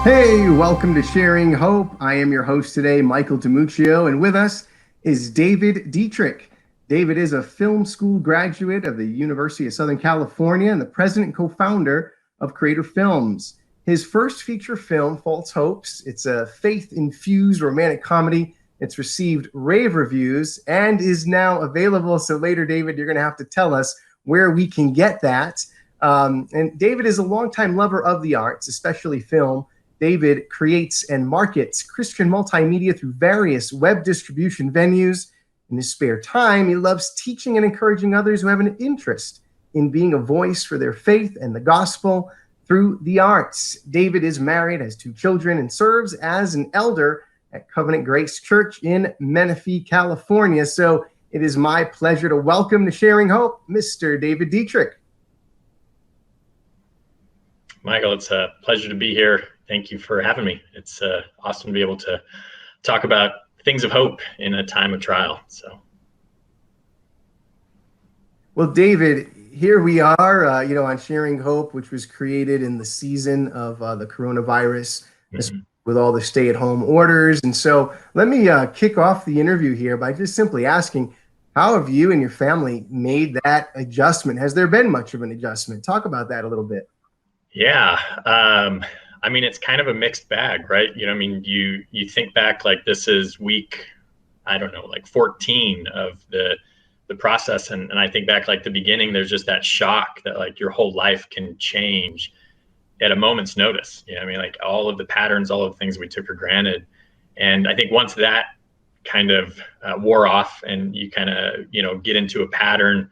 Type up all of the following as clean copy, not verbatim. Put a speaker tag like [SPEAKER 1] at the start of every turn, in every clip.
[SPEAKER 1] Hey, welcome to Sharing Hope. I am your host today, Michael DiMuccio, and with us is David Dietrich. David is a film school graduate of the University of Southern California and the president and co-founder of Creator Films. His first feature film, False Hopes, it's a faith-infused romantic comedy. It's received rave reviews and is now available. So later, David, you're going to have to tell us where we can get that. And David is a longtime lover of the arts, especially film. David creates and markets Christian multimedia through various web distribution venues. In his spare time, he loves teaching and encouraging others who have an interest in being a voice for their faith and the gospel through the arts. David is married, has 2 children, and serves as an elder at Covenant Grace Church in Menifee, California. So it is my pleasure to welcome to Sharing Hope, Mr. David Dietrich.
[SPEAKER 2] Michael, it's a pleasure to be here. Thank you for having me. It's awesome to be able to talk about things of hope in a time of trial.
[SPEAKER 1] Well, David, here we are, on Sharing Hope, which was created in the season of the coronavirus, with all the stay-at-home orders. And so let me kick off the interview here by just simply asking, how have you and your family made that adjustment? Has there been much of an adjustment? Talk about that a little bit.
[SPEAKER 2] Yeah. It's kind of a mixed bag, right? You think back, like, this is week, 14 of the process. And I think back, like, the beginning, there's just that shock that, like, your whole life can change at a moment's notice. Like, all of the patterns, all of the things we took for granted. And I think once that kind of wore off and you kind of, get into a pattern,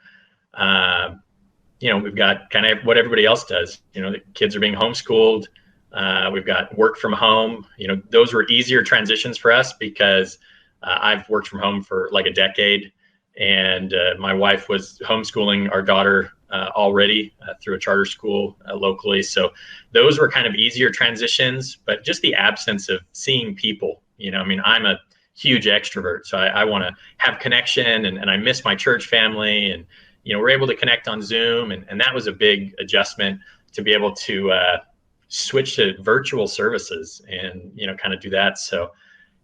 [SPEAKER 2] we've got kind of what everybody else does. The kids are being homeschooled. We've got work from home. Those were easier transitions for us because I've worked from home for like a decade, and my wife was homeschooling our daughter already through a charter school locally. So those were kind of easier transitions, but just the absence of seeing people, I'm a huge extrovert, so I want to have connection, and I miss my church family, and we're able to connect on Zoom, and that was a big adjustment to be able to switch to virtual services and kind of do that. So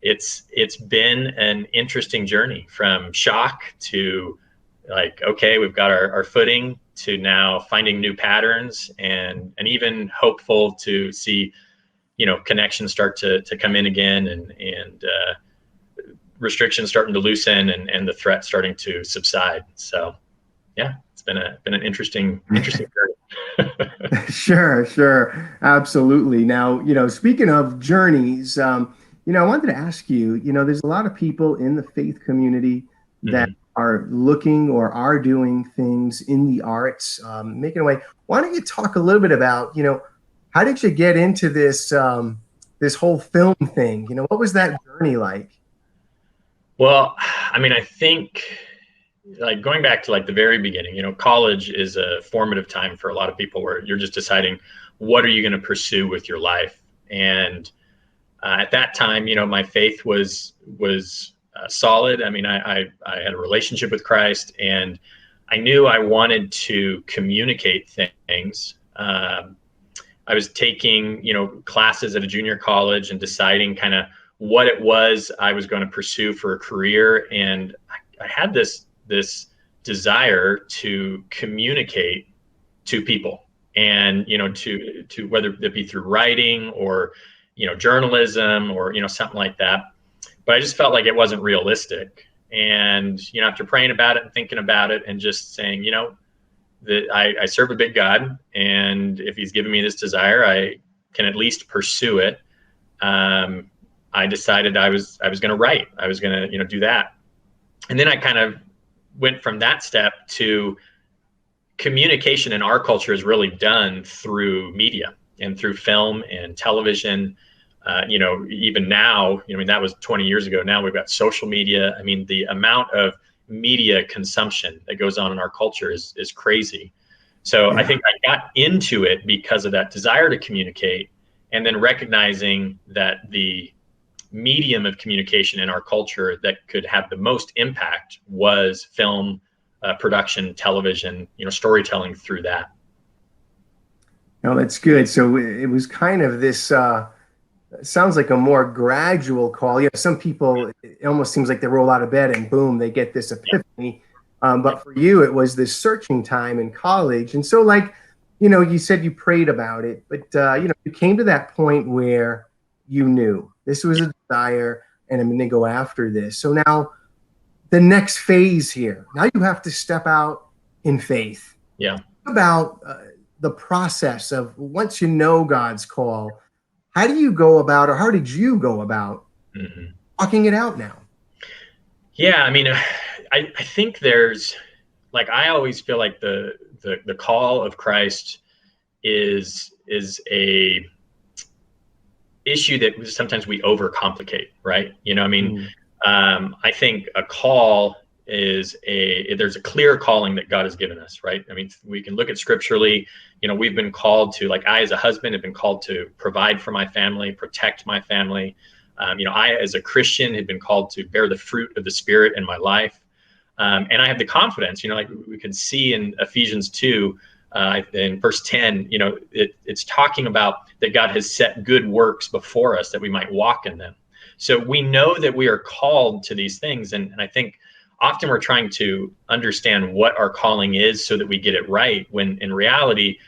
[SPEAKER 2] it's been an interesting journey from shock to, like, okay, we've got our footing, to now finding new patterns, and even hopeful to see connections start to come in again, and restrictions starting to loosen, and the threat starting to subside. So yeah, it's been an interesting journey.
[SPEAKER 1] Sure. Absolutely. Now, speaking of journeys, I wanted to ask you, there's a lot of people in the faith community that are looking or are doing things in the arts, making a way. Why don't you talk a little bit about, how did you get into this, this whole film thing? What was that journey like?
[SPEAKER 2] Well, I think, like, going back to, like, the very beginning, college is a formative time for a lot of people where you're just deciding, what are you going to pursue with your life? And at that time, my faith was solid. I had a relationship with Christ, and I knew I wanted to communicate things. I was taking, classes at a junior college and deciding kind of what it was I was going to pursue for a career. And I had this desire to communicate to people, and to whether it be through writing or journalism or something like that. But I just felt like it wasn't realistic. And after praying about it and thinking about it and just saying, that I serve a big God, and if he's given me this desire, I can at least pursue it. I decided I was going to write. I was going to do that. And then I kind of went from that step to communication in our culture is really done through media and through film and television. Even now, that was 20 years ago. Now we've got social media. The amount of media consumption that goes on in our culture is crazy. So yeah. I think I got into it because of that desire to communicate, and then recognizing that the medium of communication in our culture that could have the most impact was film production, television, storytelling through that.
[SPEAKER 1] No, that's good. So it was kind of this It sounds like a more gradual call. Some people, it almost seems like they roll out of bed and boom, they get this epiphany.
[SPEAKER 2] Yeah.
[SPEAKER 1] But for you, it was this searching time in college. And so, like, you said you prayed about it, but, you came to that point where you knew this was a desire and I'm going to go after this. So now the next phase here, now you have to step out in faith.
[SPEAKER 2] Yeah.
[SPEAKER 1] About the process of once you know God's call, how do you go about, or how did you go about walking it out now?
[SPEAKER 2] Yeah, I mean, I think there's like, I always feel like the call of Christ is a issue that sometimes we overcomplicate, right? I mean, I think a call is there's a clear calling that God has given us, right? I mean, we can look at scripturally, we've been called to, like, I as a husband have been called to provide for my family, protect my family. I as a Christian have been called to bear the fruit of the Spirit in my life. And I have the confidence, like we can see in Ephesians 2, in verse 10, it's talking about that God has set good works before us that we might walk in them. So we know that we are called to these things. And I think often we're trying to understand what our calling is so that we get it right, when in reality,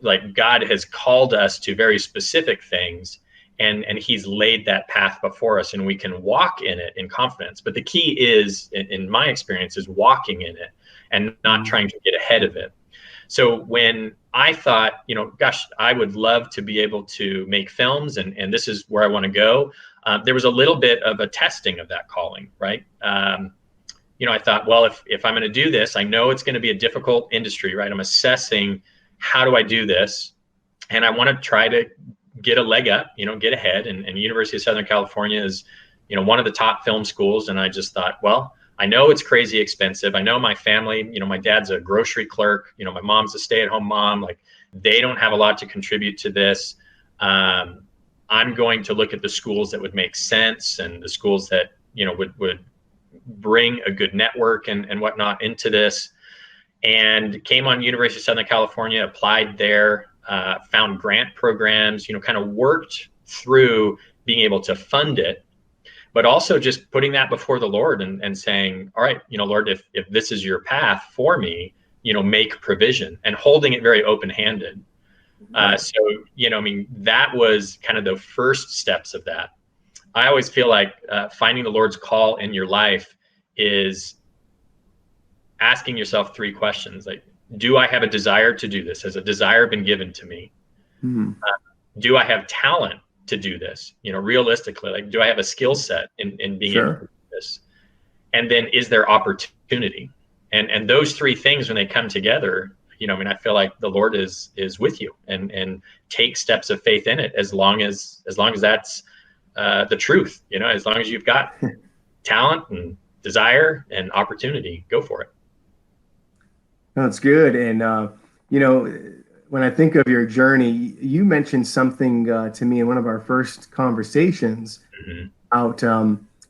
[SPEAKER 2] like, God has called us to very specific things, and he's laid that path before us, and we can walk in it in confidence. But the key is, in my experience, is walking in it and not trying to get ahead of it. So when I thought, gosh, I would love to be able to make films, and this is where I want to go, there was a little bit of a testing of that calling, right? I thought, well, if I'm going to do this, I know it's going to be a difficult industry, right? I'm assessing, how do I do this? And I want to try to get a leg up, get ahead. And University of Southern California is, one of the top film schools. And I just thought, well, I know it's crazy expensive. I know my family, my dad's a grocery clerk, my mom's a stay-at-home mom. Like, they don't have a lot to contribute to this. I'm going to look at the schools that would make sense, and the schools that, would bring a good network and whatnot into this. And came on University of Southern California, applied there, found grant programs, kind of worked through being able to fund it, but also just putting that before the Lord and saying, all right, Lord, if this is your path for me, make provision, and holding it very open-handed. So, I mean, that was kind of the first steps of that. I always feel like finding the Lord's call in your life is asking yourself three questions. Like, do I have a desire to do this? Has a desire been given to me? Do I have talent to do this? Realistically, like, do I have a skill set in being able to do this? And then, is there opportunity? And those three things, when they come together, I mean, I feel like the Lord is with you, and take steps of faith in it, as long as that's the truth. As long as you've got talent and desire and opportunity, go for it.
[SPEAKER 1] That's good. And, when I think of your journey, you mentioned something to me in one of our first conversations about,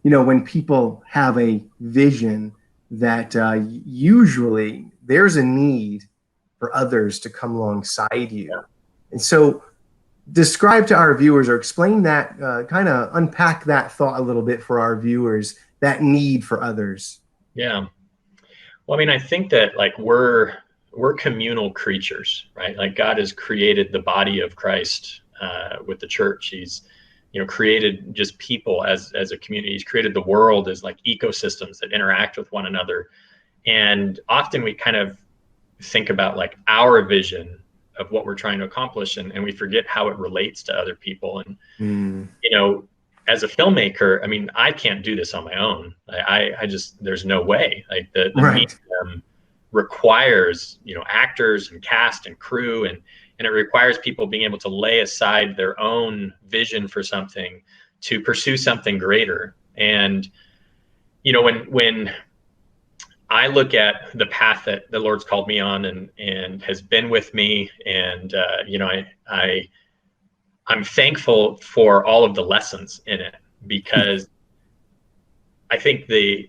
[SPEAKER 1] when people have a vision, that usually there's a need for others to come alongside you.
[SPEAKER 2] Yeah.
[SPEAKER 1] And so describe to our viewers, or explain that, kind of unpack that thought a little bit for our viewers, that need for others.
[SPEAKER 2] Yeah. Well, I mean, I think that, like, we're communal creatures, right? Like, God has created the body of Christ with the church. He's, created just people as a community. He's created the world as, like, ecosystems that interact with one another. And often we kind of think about, like, our vision of what we're trying to accomplish, and we forget how it relates to other people. And, as a filmmaker, I mean, I can't do this on my own. I just, there's no way. Like, the medium requires, actors and cast and crew, and it requires people being able to lay aside their own vision for something to pursue something greater. And, when I look at the path that the Lord's called me on and has been with me, and, I'm thankful for all of the lessons in it, because I think the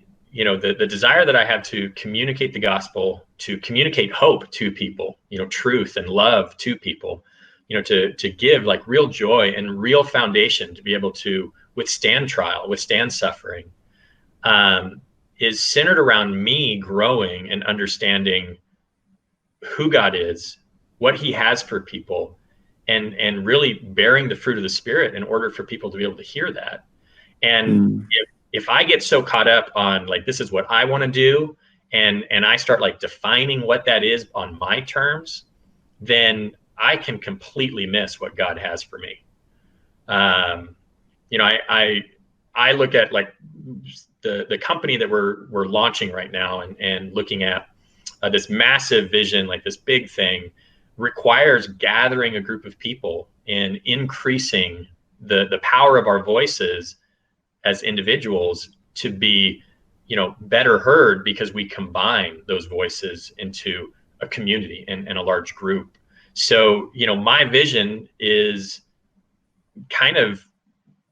[SPEAKER 2] desire that I have to communicate the gospel, to communicate hope to people, truth and love to people, to give like real joy and real foundation to be able to withstand trial, withstand suffering, is centered around me growing and understanding who God is, what he has for people, and really bearing the fruit of the Spirit in order for people to be able to hear that. And if I get so caught up on like, this is what I want to do, and I start like defining what that is on my terms, then I can completely miss what God has for me. I look at like the company that we're launching right now and looking at this massive vision, like this big thing, requires gathering a group of people and increasing the power of our voices as individuals to be, better heard, because we combine those voices into a community and a large group. So, my vision is kind of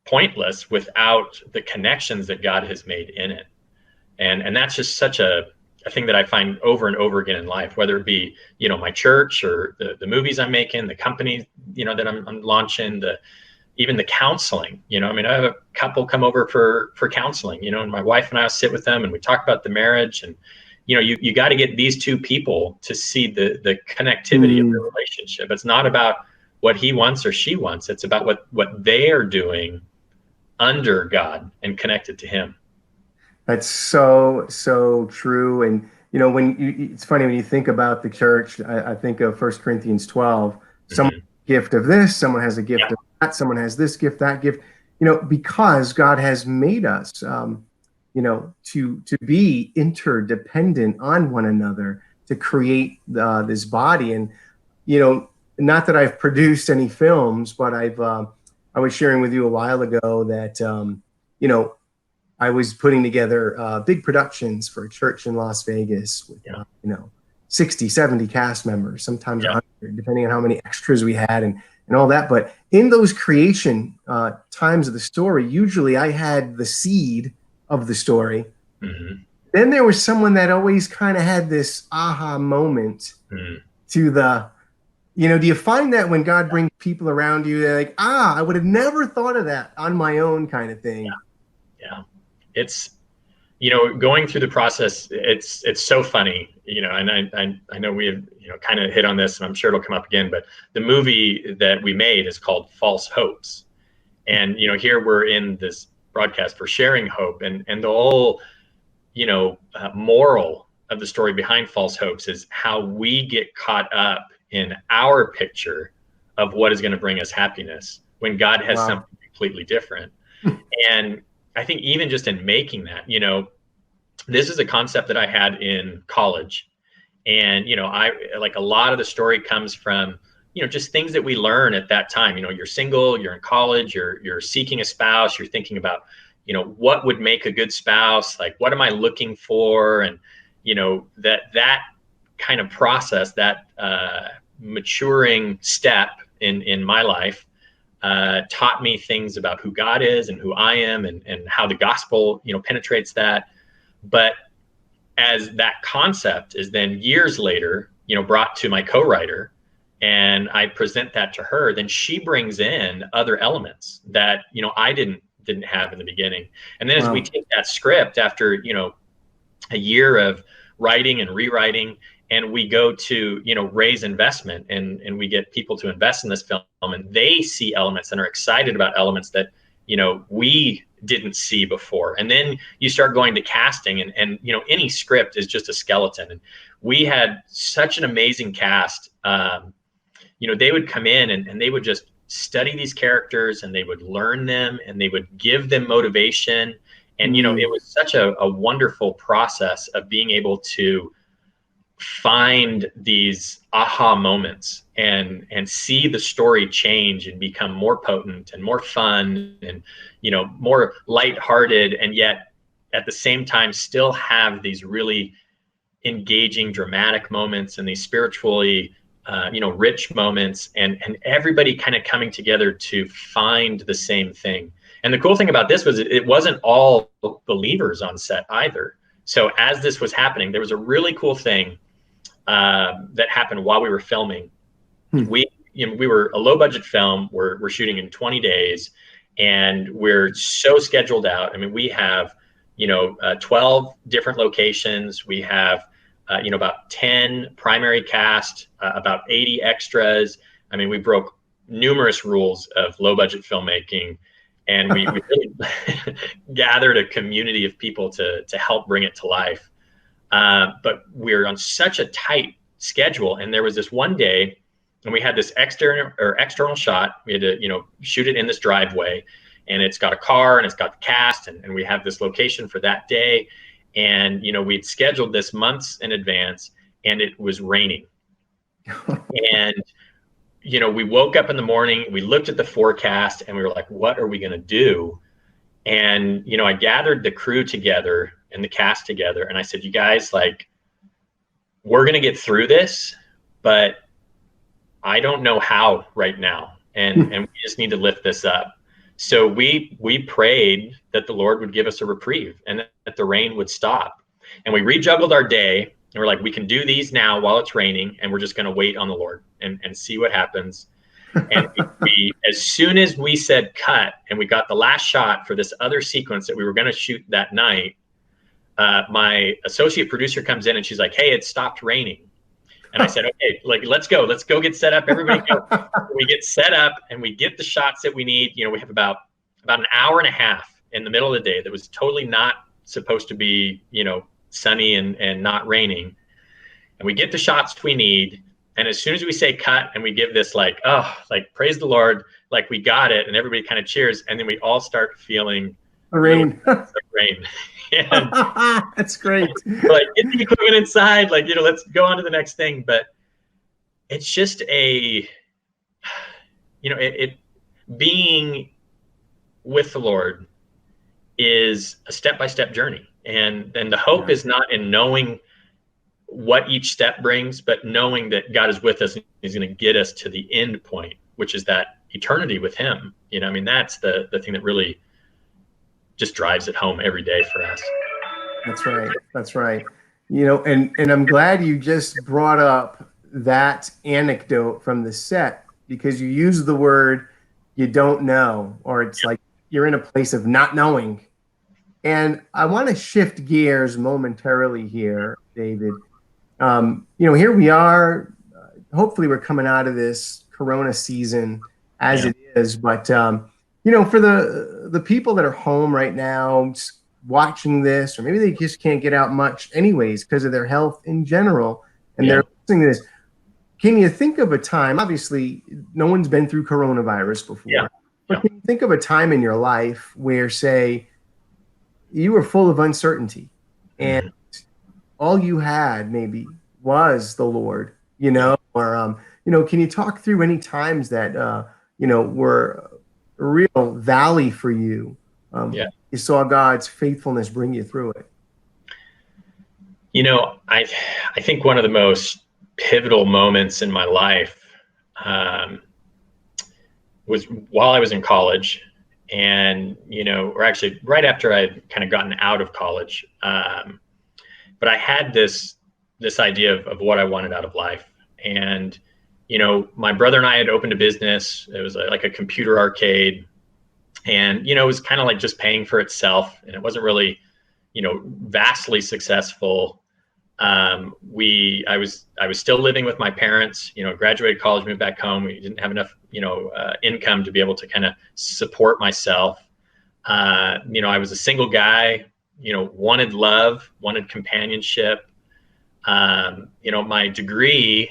[SPEAKER 2] pointless without the connections that God has made in it. And that's just such a thing that I find over and over again in life, whether it be, my church or the movies I'm making, the company, that I'm launching, even the counseling. I have a couple come over for counseling, and my wife and I will sit with them and we talk about the marriage, and, you got to get these two people to see the connectivity of the relationship. It's not about what he wants or she wants. It's about what they are doing under God and connected to him.
[SPEAKER 1] That's so true. And it's funny when you think about the church. I think of 1 Corinthians 12. Someone has a gift of this, someone has a gift of that, someone has this gift, that gift. Because God has made us, to be interdependent on one another to create this body. And not that I've produced any films, but I was sharing with you a while ago that I was putting together big productions for a church in Las Vegas with 60, 70 cast members, sometimes 100, depending on how many extras we had and all that. But in those creation times of the story, usually I had the seed of the story. Then there was someone that always kind of had this aha moment to the, do you find that when God brings people around you, they're like, I would have never thought of that on my own, kind of thing.
[SPEAKER 2] Yeah. It's, going through the process, it's so funny, and I know we have, kind of hit on this, and I'm sure it'll come up again, but the movie that we made is called False Hopes. And, here we're in this broadcast for sharing hope, and the whole, moral of the story behind False Hopes is how we get caught up in our picture of what is going to bring us happiness when God has something completely different. And I think even just in making that, this is a concept that I had in college. And, I like a lot of the story comes from, just things that we learn at that time. You're single, you're in college, you're seeking a spouse, you're thinking about, what would make a good spouse? Like, what am I looking for? And, that kind of process, that maturing step in my life, taught me things about who God is and who I am, and how the gospel, penetrates that. But as that concept is then years later, brought to my co-writer, and I present that to her, then she brings in other elements that, I didn't have in the beginning. And then as we take that script after, a year of writing and rewriting, and we go to, raise investment, and we get people to invest in this film, and they see elements and are excited about elements that, we didn't see before. And then you start going to casting, and any script is just a skeleton. And we had such an amazing cast. They would come in and they would just study these characters, and they would learn them, and they would give them motivation. And, it was such a wonderful process of being able to find these aha moments and see the story change and become more potent and more fun and, more lighthearted, and yet at the same time still have these really engaging, dramatic moments and these spiritually, rich moments, and everybody kind of coming together to find the same thing. And the cool thing about this was it wasn't all believers on set either. So as this was happening, there was a really cool thing that happened while we were filming. We we were a low budget film. We're shooting in 20 days, and we're so scheduled out. I mean, we have 12 different locations. We have about 10 primary cast, about 80 extras. I mean, we broke numerous rules of low budget filmmaking, and we really gathered a community of people to help bring it to life. But we're on such a tight schedule, and there was this one day, and we had this external shot. We had to shoot it in this driveway, and it's got a car and it's got the cast, and we have this location for that day. And we'd scheduled this months in advance, and it was raining. And we woke up in the morning, we looked at the forecast, and we were like, what are we going to do? And I gathered the crew together and the cast together, and I said, you guys, like, we're going to get through this, but I don't know how right now, and we just need to lift this up. So we prayed that the Lord would give us a reprieve and that the rain would stop. And we rejuggled our day, and we're like, we can do these now while it's raining, and we're just going to wait on the Lord and see what happens. And we, as soon as we said cut, and we got the last shot for this other sequence that we were going to shoot that night, my associate producer comes in and she's like, hey, it stopped raining. And I said, okay, let's go get set up. Everybody go. We get set up and we get the shots that we need. We have about an hour and a half in the middle of the day that was totally not supposed to be, sunny and not raining. And we get the shots we need. And as soon as we say cut and we give this praise the Lord, like we got it, and everybody kind of cheers. And then we all start feeling
[SPEAKER 1] the rain.
[SPEAKER 2] Rain. And
[SPEAKER 1] that's great.
[SPEAKER 2] We're like, get the equipment inside, let's go on to the next thing. But it's just being with the Lord is a step-by-step journey. And the hope is not in knowing what each step brings, but knowing that God is with us and he's going to get us to the end point, which is that eternity with him. That's the thing that really just drives it home every day for us.
[SPEAKER 1] That's right. And I'm glad you just brought up that anecdote from the set, because you use the word you don't know, or it's like you're in a place of not knowing. And I want to shift gears momentarily here, David. Here we are. Hopefully we're coming out of this Corona season as it is, but for the people that are home right now watching this, or maybe they just can't get out much anyways because of their health in general, and they're listening to this, can you think of a time, obviously no one's been through coronavirus before, but can you think of a time in your life where, say, you were full of uncertainty and all you had maybe was the Lord, or, can you talk through any times that, were a real valley for you? You saw God's faithfulness bring you through it.
[SPEAKER 2] I think one of the most pivotal moments in my life was while I was in college, and or actually right after I'd kind of gotten out of college. But I had this idea of what I wanted out of life, and my brother and I had opened a business. It was like a computer arcade. And, it was kind of like just paying for itself, and it wasn't really, vastly successful. I was still living with my parents, graduated college, moved back home. We didn't have enough, income to be able to kind of support myself. I was a single guy, wanted love, wanted companionship. My degree,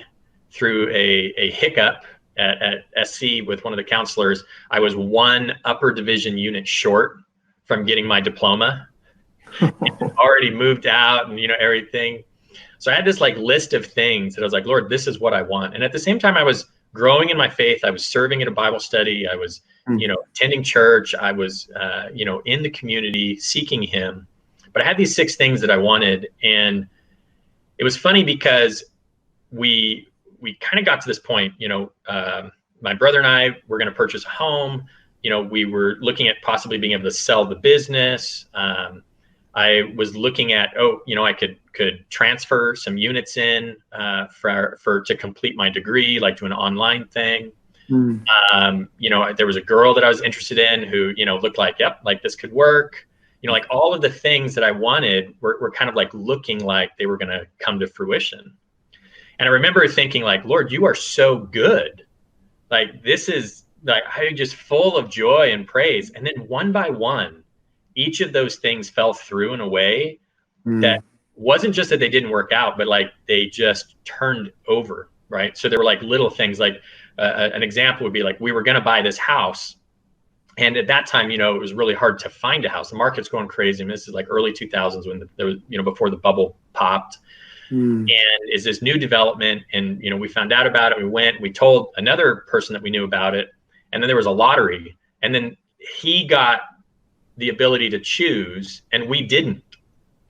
[SPEAKER 2] through a hiccup at SC with one of the counselors, I was one upper division unit short from getting my diploma. Already moved out and everything. So I had this list of things that I was like, Lord, this is what I want. And at the same time, I was growing in my faith. I was serving at a Bible study. I was attending church. I was in the community seeking him. But I had these 6 things that I wanted. And it was funny because we kind of got to this point, my brother and I were going to purchase a home. We were looking at possibly being able to sell the business. I was looking at, I could transfer some units in to complete my degree, like do an online thing.
[SPEAKER 1] Mm.
[SPEAKER 2] There was a girl that I was interested in who, looked like, yep, like this could work. Like all of the things that I wanted were kind of like looking like they were going to come to fruition. And I remember thinking like, Lord, you are so good. Like, this is like, I'm just full of joy and praise. And then one by one, each of those things fell through in a way that wasn't just that they didn't work out, but like they just turned over. Right. So there were like little things like an example would be like, we were going to buy this house. And at that time, it was really hard to find a house. The market's going crazy. I mean, this is like early 2000s when there was, before the bubble popped. And is this new development. And, we found out about it. We went, we told another person that we knew about it. And then there was a lottery. And then he got the ability to choose and we didn't.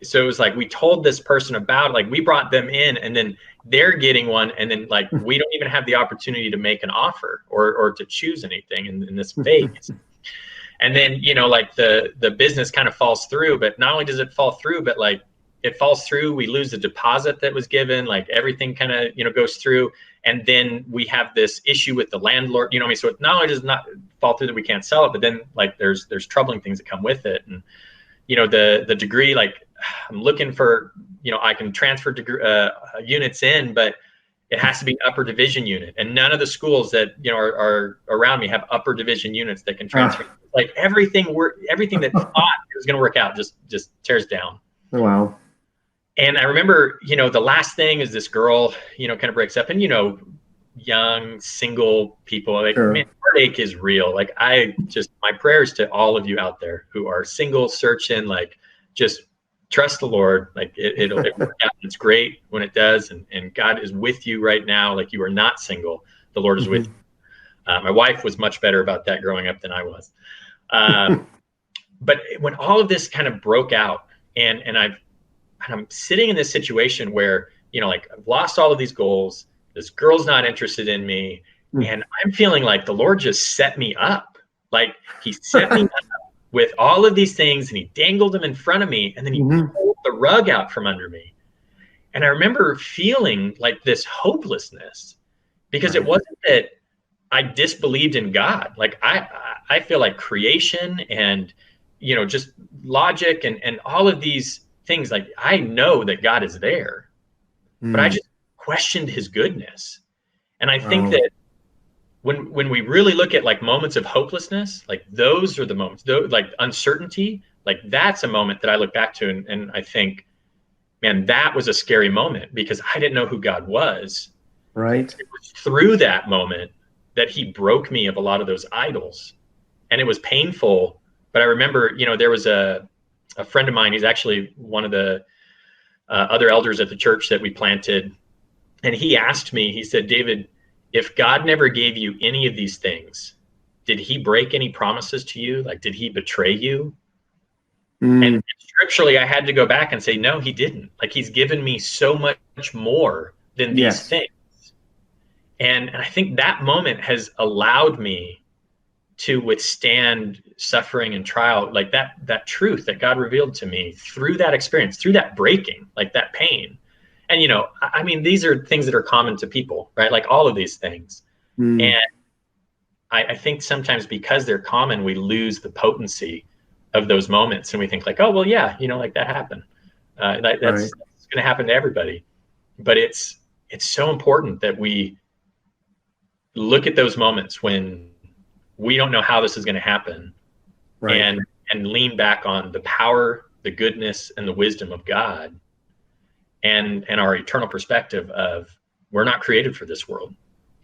[SPEAKER 2] So it was like, we told this person about it, like we brought them in and then they're getting one. And then like, we don't even have the opportunity to make an offer or to choose anything in this phase. And then, like the business kind of falls through, but not only does it fall through, but like it falls through, we lose the deposit that was given, like everything kind of, goes through. And then we have this issue with the landlord, so it not only does not fall through that we can't sell it, but then like there's troubling things that come with it. And, the degree, like I'm looking for, I can transfer units in, but it has to be upper division unit. And none of the schools that, are around me have upper division units that can transfer. Like everything that thought it was going to work out just tears down.
[SPEAKER 1] Oh, wow.
[SPEAKER 2] And I remember, the last thing is this girl, kind of breaks up and, young single people, like, man, heartache is real. Like my prayers to all of you out there who are single, searching, like just trust the Lord. Like it'll work out. It's great when it does. And God is with you right now. Like you are not single. The Lord is with you. My wife was much better about that growing up than I was. But when all of this kind of broke out and I'm sitting in this situation where, like I've lost all of these goals. This girl's not interested in me. And I'm feeling like the Lord just set me up. Like he set me up with all of these things and he dangled them in front of me. And then he pulled the rug out from under me. And I remember feeling like this hopelessness because it wasn't that I disbelieved in God. Like I feel like creation and, just logic and all of these things, like I know that God is there, but I just questioned his goodness. And I think that when we really look at like moments of hopelessness, like those are the moments, like uncertainty, like that's a moment that I look back to and I think, man, that was a scary moment because I didn't know who God was.
[SPEAKER 1] Right.
[SPEAKER 2] It was through that moment that he broke me of a lot of those idols. And it was painful. But I remember, there was a friend of mine, he's actually one of the other elders at the church that we planted. And he asked me, he said, David, if God never gave you any of these things, did he break any promises to you? Like, did he betray you? And scripturally, I had to go back and say, no, he didn't. Like, he's given me so much more than these things. And I think that moment has allowed me to withstand suffering and trial, like that truth that God revealed to me through that experience, through that breaking, like that pain. And, I mean, these are things that are common to people, right? Like all of these things. And I think sometimes because they're common, we lose the potency of those moments. And we think like, oh, well, yeah, like that happened. That's going to happen to everybody. But it's so important that we look at those moments when we don't know how this is going to happen and lean back on the power, the goodness, and the wisdom of God and our eternal perspective of we're not created for this world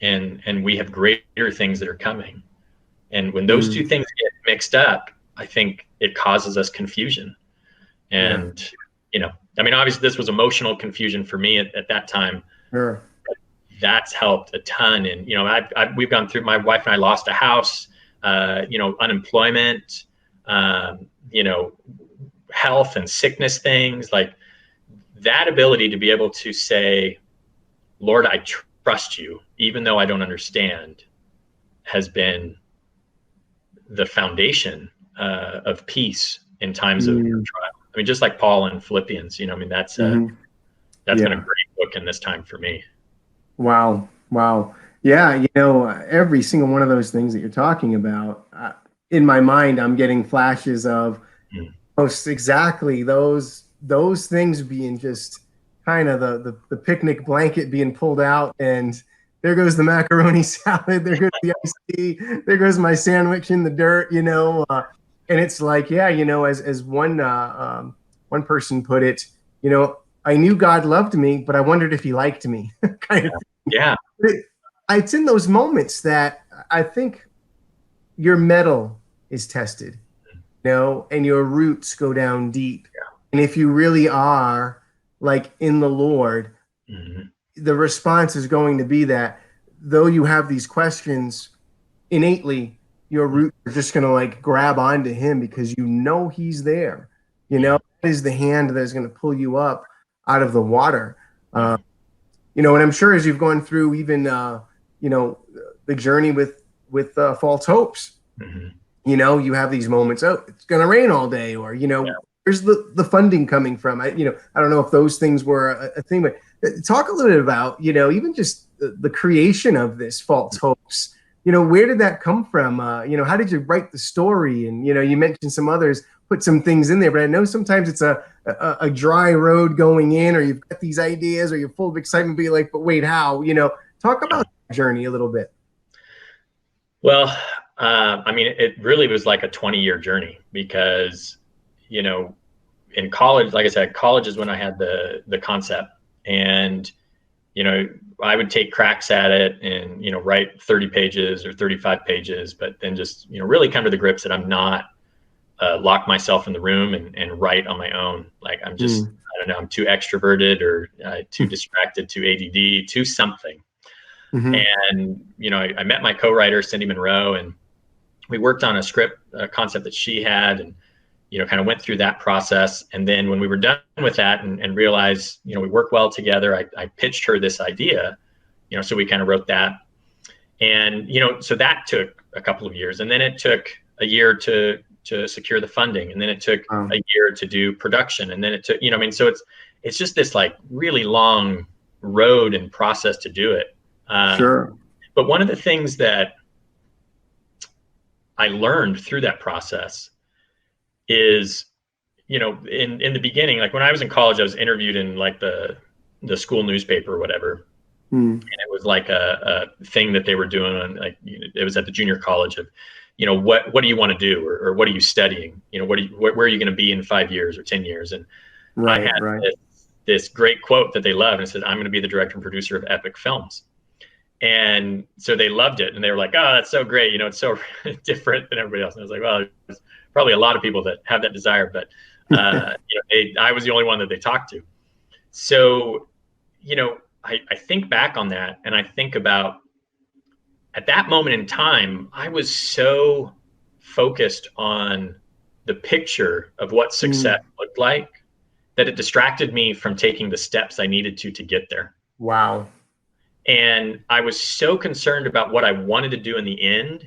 [SPEAKER 2] and we have greater things that are coming. And when those two things get mixed up, I think it causes us confusion. And, I mean, obviously this was emotional confusion for me at that time.
[SPEAKER 1] Sure.
[SPEAKER 2] That's helped a ton. And, we've gone through, my wife and I lost a house, unemployment, health and sickness things, like that ability to be able to say, Lord, I trust you, even though I don't understand, has been the foundation of peace in times of trial. I mean, just like Paul in Philippians, I mean, that's been a
[SPEAKER 1] Yeah.
[SPEAKER 2] great book in this time for me.
[SPEAKER 1] Wow. Wow. Yeah. Every single one of those things that you're talking about, in my mind, I'm getting flashes of
[SPEAKER 2] Mm.
[SPEAKER 1] most exactly those things being just kind of the picnic blanket being pulled out, and there goes the macaroni salad, there goes the iced tea, there goes my sandwich in the dirt, and it's like, yeah, as one person put it, I knew God loved me, but I wondered if he liked me, kind of thing.
[SPEAKER 2] Yeah.
[SPEAKER 1] It's in those moments that I think your mettle is tested, and your roots go down deep. And if you really are like in the Lord,
[SPEAKER 2] Hmm.
[SPEAKER 1] the response is going to be that though you have these questions innately, your roots are just going to like grab onto him because he's there. That is the hand that is going to pull you up out of the water.
[SPEAKER 2] Yeah.
[SPEAKER 1] And I'm sure as you've gone through even, you know, the journey with false hopes,
[SPEAKER 2] Hmm.
[SPEAKER 1] you have these moments, oh, it's going to rain all day, or,
[SPEAKER 2] Yeah.
[SPEAKER 1] where's the funding coming from? I don't know if those things were a thing, but talk a little bit about, even just the creation of this false hopes. Where did that come from? How did you write the story? And, you mentioned some others put some things in there, but I know sometimes it's a dry road going in, or you've got these ideas, or you're full of excitement, but you're like, but wait, how? Talk about that journey a little bit.
[SPEAKER 2] Well, I mean, it really was like a 20-year journey because, in college, like I said, college is when I had the concept, and you know, I would take cracks at it and write 30 pages or 35 pages, but then just really come to the grips that I'm not lock myself in the room and write on my own. Like I'm just I don't know, I'm too extroverted or too distracted, too ADD, too something.
[SPEAKER 1] Mm-hmm.
[SPEAKER 2] And I met my co-writer Cindy Monroe, and we worked on a script concept that she had, and kind of went through that process. And then when we were done with that and realized we work well together, I pitched her this idea, so we kind of wrote that. And so that took a couple of years, and then it took a year to secure the funding, and then it took
[SPEAKER 1] Wow.
[SPEAKER 2] a year to do production, and then it took I mean, so it's just this like really long road and process to do it.
[SPEAKER 1] Sure.
[SPEAKER 2] But one of the things that I learned through that process is, in the beginning, like when I was in college, I was interviewed in like the school newspaper or whatever.
[SPEAKER 1] Mm.
[SPEAKER 2] And it was like a thing that they were doing on, like, it was at the junior college of, what do you want to do? Or what are you studying? Where are you going to be in 5 years or 10 years? And I
[SPEAKER 1] Right,
[SPEAKER 2] had
[SPEAKER 1] right.
[SPEAKER 2] this great quote that they loved, and it said, I'm going to be the director and producer of epic films. And so they loved it, and they were like, oh, that's so great. It's so different than everybody else. And I was like, well, there's probably a lot of people that have that desire, but I was the only one that they talked to. So, I think back on that, and I think about at that moment in time, I was so focused on the picture of what success looked like that it distracted me from taking the steps I needed to get there.
[SPEAKER 1] Wow.
[SPEAKER 2] And I was so concerned about what I wanted to do in the end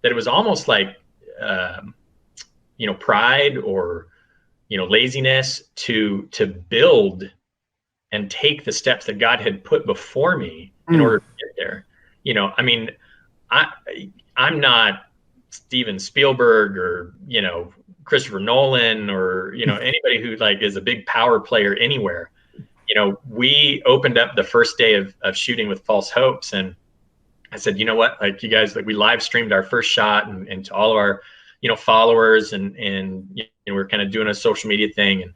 [SPEAKER 2] that it was almost like, pride or, laziness to build and take the steps that God had put before me in order to get there. I mean, I'm not Steven Spielberg or, Christopher Nolan or, anybody who like is a big power player anywhere. We opened up the first day of shooting with False Hopes, and I said, you know what, like you guys, like we live streamed our first shot and to all of our, followers, and we're kind of doing a social media thing. And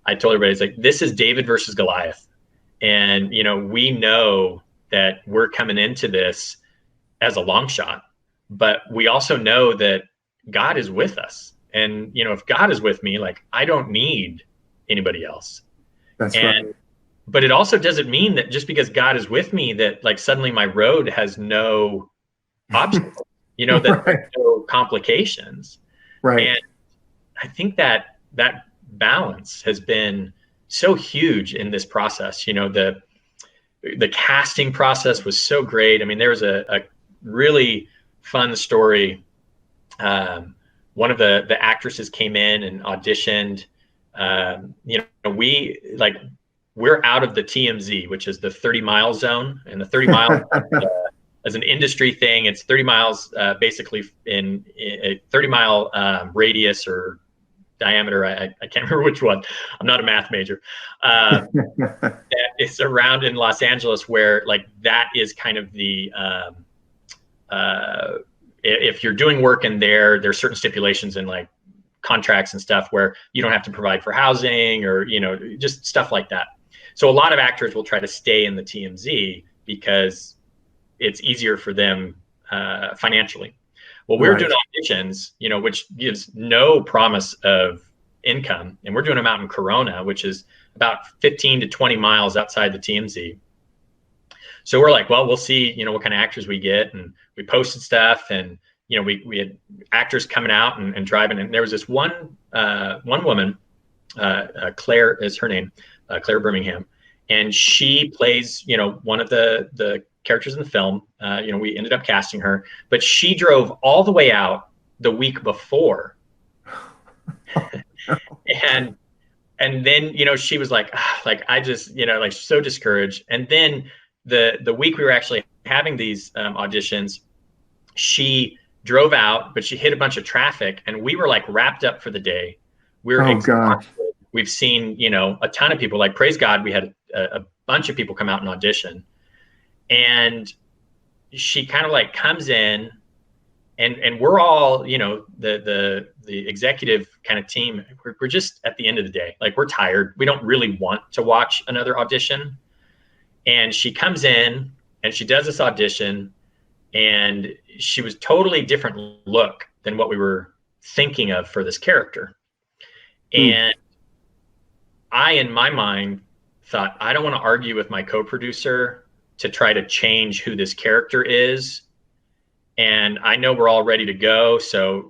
[SPEAKER 2] I told everybody, it's like, this is David versus Goliath. And, we know that we're coming into this as a long shot, but we also know that God is with us. And, if God is with me, like I don't need anybody else.
[SPEAKER 1] That's
[SPEAKER 2] And
[SPEAKER 1] right.
[SPEAKER 2] but it also doesn't mean that just because God is with me that like suddenly my road has no obstacles, that
[SPEAKER 1] Right.
[SPEAKER 2] no complications.
[SPEAKER 1] Right.
[SPEAKER 2] And I think that balance has been so huge in this process. The casting process was so great. I mean, there was a really fun story. One of the actresses came in and auditioned We're out of the TMZ, which is the 30-mile zone, and the 30 miles as an industry thing, it's 30 miles basically in a 30-mile radius or diameter. I can't remember which one. I'm not a math major. That is around in Los Angeles, where like that is kind of the if you're doing work in there's certain stipulations in like contracts and stuff where you don't have to provide for housing or just stuff like that. So a lot of actors will try to stay in the TMZ because it's easier for them financially. Well, we're doing auditions, which gives no promise of income, and we're doing them out in Corona, which is about 15 to 20 miles outside the TMZ. So we're like, well, we'll see, what kind of actors we get, and we posted stuff, and we had actors coming out and driving, and there was this one woman, Claire is her name, Claire Birmingham, and she plays, one of the characters in the film. We ended up casting her, but she drove all the way out the week before. and then, she was like, I just, so discouraged. And then the week we were actually having these auditions, she drove out, but she hit a bunch of traffic, and we were like wrapped up for the day. We're exhausted. We've seen, a ton of people, like, praise God, we had a bunch of people come out and audition. And she kind of like comes in, and we're all, the executive kind of team, we're just at the end of the day, like, we're tired. We don't really want to watch another audition. And she comes in and she does this audition, and she was totally different look than what we were thinking of for this character. And I, in my mind, thought, I don't want to argue with my co-producer to try to change who this character is. And I know we're all ready to go. So,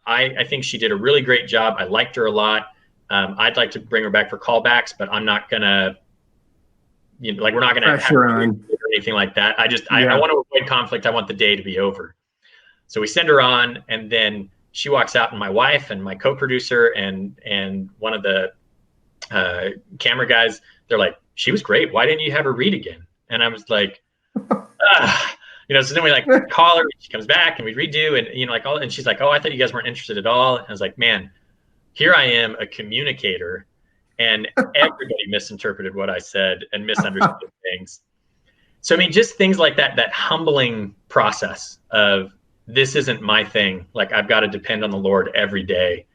[SPEAKER 2] I think she did a really great job. I liked her a lot. I'd like to bring her back for callbacks, but I'm not going to, we're not going to have or anything like that. I want to avoid conflict. I want the day to be over. So we send her on, and then she walks out, and my wife and my co-producer and one of the camera guys, they're like, she was great. Why didn't you have her read again? And I was like, so then we like call her, she comes back, and we redo, and and she's like, oh, I thought you guys weren't interested at all. And I was like, man, here I am, a communicator, and everybody misinterpreted what I said and misunderstood things. So, just things like that humbling process of, this isn't my thing. Like, I've got to depend on the Lord every day.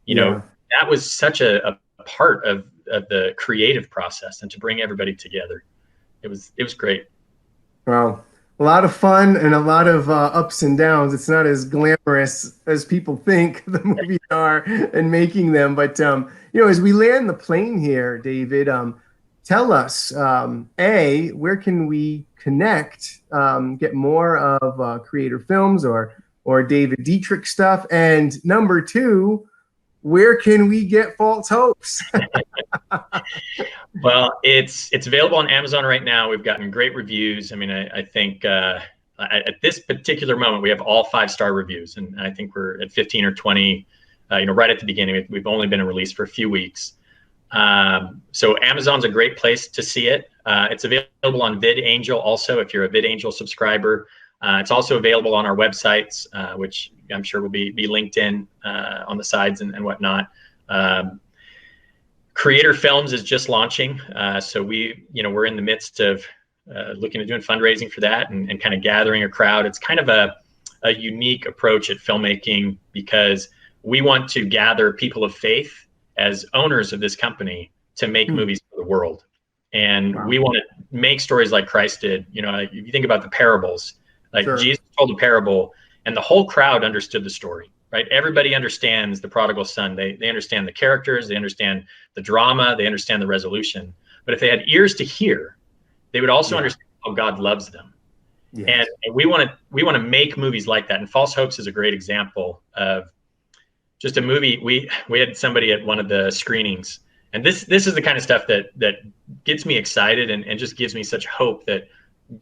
[SPEAKER 2] That was such a part of the creative process, and to bring everybody together. It was great.
[SPEAKER 1] Wow. A lot of fun and a lot of ups and downs. It's not as glamorous as people think the movies are in making them. But, as we land the plane here, David, tell us, where can we connect, get more of Creator Films or David Dietrich stuff? And number two, where can we get False Hopes?
[SPEAKER 2] Well, it's available on Amazon right now. We've gotten great reviews. I think at this particular moment, we have all 5-star reviews, and I think we're at 15 or 20. Right at the beginning, we've only been in release for a few weeks. So Amazon's a great place to see it. It's available on VidAngel also, if you're a VidAngel subscriber. It's also available on our websites, which I'm sure will be linked in on the sides and whatnot. Creator Films is just launching. So we're in the midst of looking at doing fundraising for that and kind of gathering a crowd. It's kind of a unique approach at filmmaking, because we want to gather people of faith as owners of this company to make movies for the world. And we want to make stories like Christ did. If you think about the parables, Jesus told a parable, and the whole crowd understood the story, right? Everybody understands the prodigal son. They understand the characters, they understand the drama, they understand the resolution. But if they had ears to hear, they would also understand how God loves them. Yes. And we want to make movies like that. And False Hopes is a great example of just a movie. We had somebody at one of the screenings, and this is the kind of stuff that gets me excited and just gives me such hope that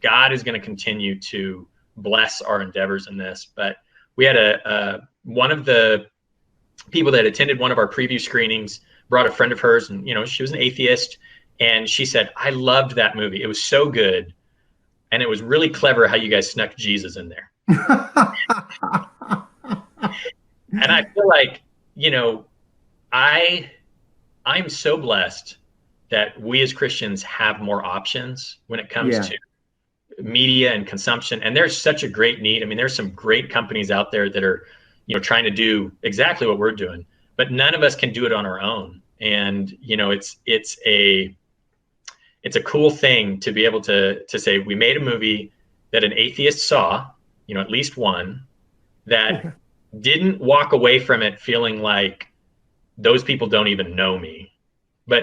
[SPEAKER 2] God is going to continue to bless our endeavors in this. But we had one of the people that attended one of our preview screenings brought a friend of hers, and she was an atheist, and she said, I loved that movie. It was so good. And it was really clever how you guys snuck Jesus in there. And I feel like, I'm so blessed that we as Christians have more options when it comes to media and consumption. And there's such a great need. I mean, there's some great companies out there that are, trying to do exactly what we're doing, but none of us can do it on our own. And, it's a cool thing to be able to say, we made a movie that an atheist saw, at least one, that didn't walk away from it feeling like those people don't even know me, but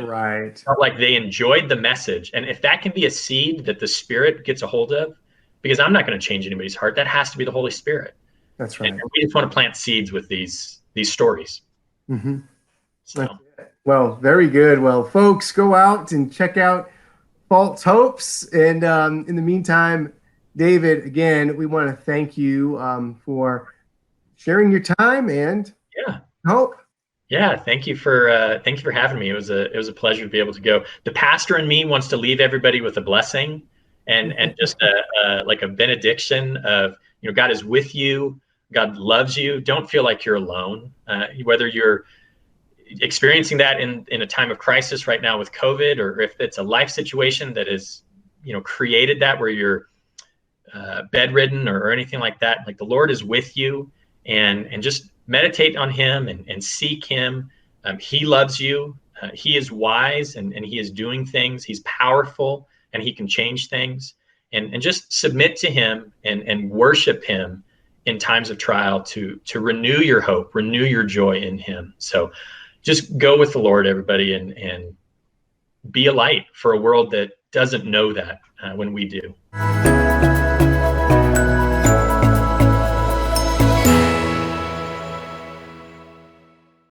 [SPEAKER 2] felt like they enjoyed the message. And if that can be a seed that the Spirit gets a hold of, because I'm not going to change anybody's heart, that has to be the Holy Spirit.
[SPEAKER 1] That's right.
[SPEAKER 2] And we just want to plant seeds with these stories.
[SPEAKER 1] Mm-hmm.
[SPEAKER 2] So.
[SPEAKER 1] Well, very good. Well, folks, go out and check out False Hopes. And in the meantime, David, again, we want to thank you for sharing your time and hope.
[SPEAKER 2] Yeah, thank you for having me. It was a pleasure to be able to go. The pastor in me wants to leave everybody with a blessing and just like a benediction of, God is with you. God loves you. Don't feel like you're alone. Whether you're experiencing that in a time of crisis right now with COVID, or if it's a life situation that is, created that where you're bedridden or anything like that, like the Lord is with you, and just meditate on him and seek him. He loves you. He is wise and he is doing things. He's powerful and he can change things, and just submit to him and worship him in times of trial to renew your hope, renew your joy in him. So just go with the Lord, everybody, and be a light for a world that doesn't know that when we do.